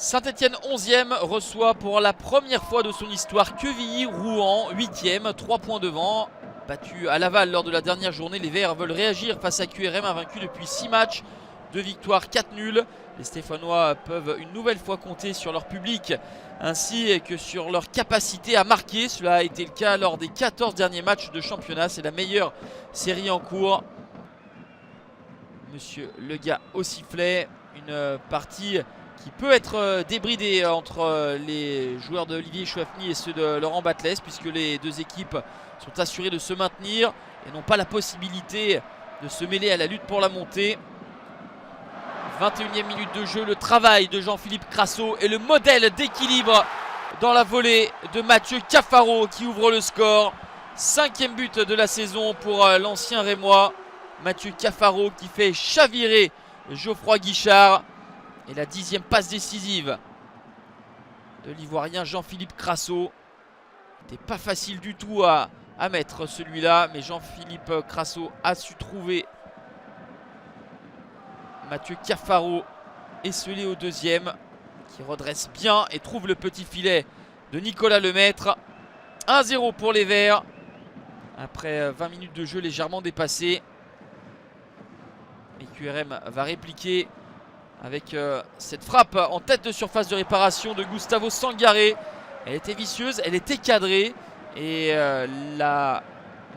Saint-Etienne 11e reçoit pour la première fois de son histoire Quevilly-Rouen 8e, 3 points devant. Battu à Laval lors de la dernière journée, les Verts veulent réagir face à QRM, invaincu depuis 6 matchs, 2 victoires, 4 nuls. Les Stéphanois peuvent une nouvelle fois compter sur leur public ainsi que sur leur capacité à marquer. Cela a été le cas lors des 14 derniers matchs de championnat. C'est la meilleure série en cours. Monsieur Lega au sifflet. Une partie qui peut être débridée entre les joueurs d'Olivier Chouafny et ceux de Laurent Batles, puisque les deux équipes sont assurées de se maintenir et n'ont pas la possibilité de se mêler à la lutte pour la montée. 21e minute de jeu, le travail de Jean-Philippe Crasso et le modèle d'équilibre dans la volée de Mathieu Cafaro qui ouvre le score. 5e but de la saison pour l'ancien Rémois. Mathieu Cafaro qui fait chavirer Geoffroy Guichard. Et la 10e passe décisive de l'Ivoirien Jean-Philippe Crasso. C'était pas facile du tout à mettre celui-là, mais Jean-Philippe Crasso a su trouver Mathieu Cafaro, esselé au deuxième, qui redresse bien et trouve le petit filet de Nicolas Lemaître. 1-0 pour les Verts après 20 minutes de jeu légèrement dépassées. Et QRM va répliquer avec cette frappe en tête de surface de réparation de Gustavo Sangaré. Elle était vicieuse, elle était cadrée. Et la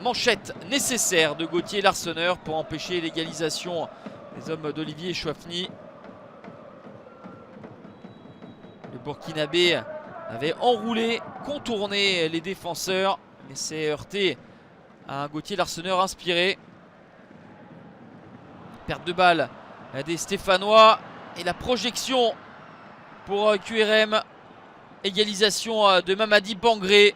manchette nécessaire de Gauthier Larsonneur pour empêcher l'égalisation des hommes d'Olivier Chouafny. Le Burkinabé avait enroulé, contourné les défenseurs, mais s'est heurté à un Gauthier Larsonneur inspiré. Perte de balle des Stéphanois et la projection pour QRM. Égalisation de Mamadi Bangré.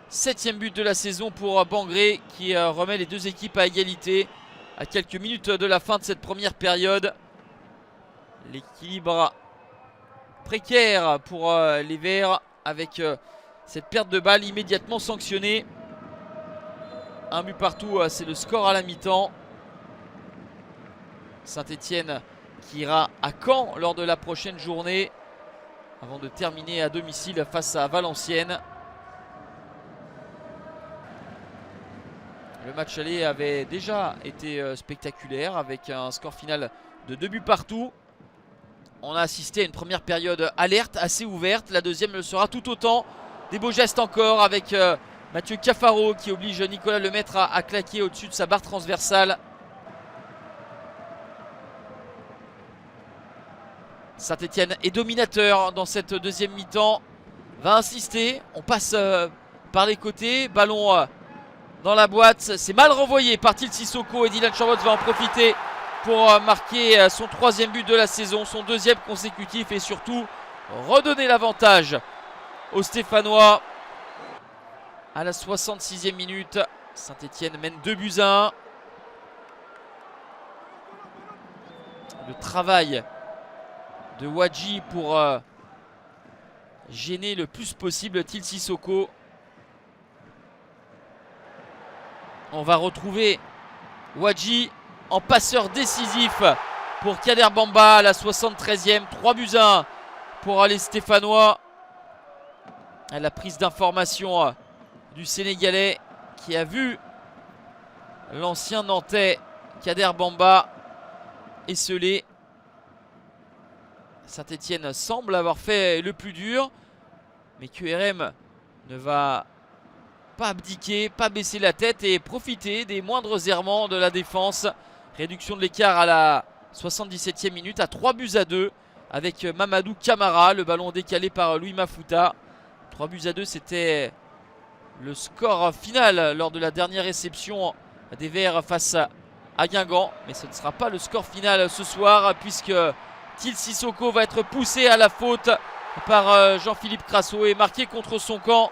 7e but de la saison pour Bangré qui remet les deux équipes à égalité à quelques minutes de la fin de cette première période. L'équilibre précaire pour les Verts avec cette perte de balle immédiatement sanctionnée. Un but partout, c'est le score à la mi-temps. Saint-Etienne qui ira à Caen lors de la prochaine journée avant de terminer à domicile face à Valenciennes. Le match aller avait déjà été spectaculaire avec un score final de 2 buts partout. On a assisté à une première période alerte, assez ouverte. La deuxième le sera tout autant. Des beaux gestes encore avec Mathieu Cafaro qui oblige Nicolas Lemaître à claquer au-dessus de sa barre transversale. Saint-Etienne est dominateur dans cette deuxième mi-temps. Va insister. On passe par les côtés. Ballon dans la boîte. C'est mal renvoyé par Til Sissoko et Dylan Chambots va en profiter pour marquer son 3e but de la saison. Son 2e consécutif et surtout redonner l'avantage aux Stéphanois. À la 66e minute, Saint-Etienne mène 2 buts à 1. Le travail de Wadji pour gêner le plus possible Til Sissoko. On va retrouver Wadji en passeur décisif pour Kader Bamba à la 73e. 3 buts à 1 pour les Stéphanois. À la prise d'information du Sénégalais qui a vu l'ancien Nantais Kader Bamba esselé. Saint-Etienne semble avoir fait le plus dur, mais QRM ne va pas abdiquer, pas baisser la tête et profiter des moindres errements de la défense. Réduction de l'écart à la 77e minute à 3 buts à 2 avec Mamadou Camara, le ballon décalé par Louis Mafuta. 3 buts à 2, c'était le score final lors de la dernière réception des Verts face à Guingamp, mais ce ne sera pas le score final ce soir puisque Til Sissoko va être poussé à la faute par Jean-Philippe Crasso et marqué contre son camp.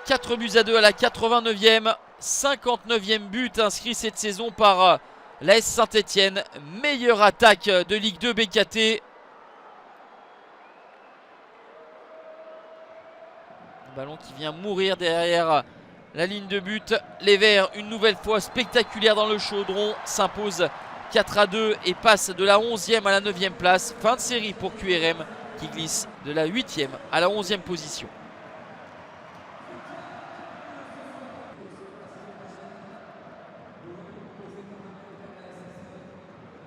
4 buts à 2 à la 89e. 59e but inscrit cette saison par l'AS Saint-Etienne. Meilleure attaque de Ligue 2 BKT. Ballon qui vient mourir derrière la ligne de but. Les Verts, une nouvelle fois spectaculaire dans le chaudron, s'imposent 4 à 2 et passe de la 11e à la 9e place. Fin de série pour QRM qui glisse de la 8e à la 11e position.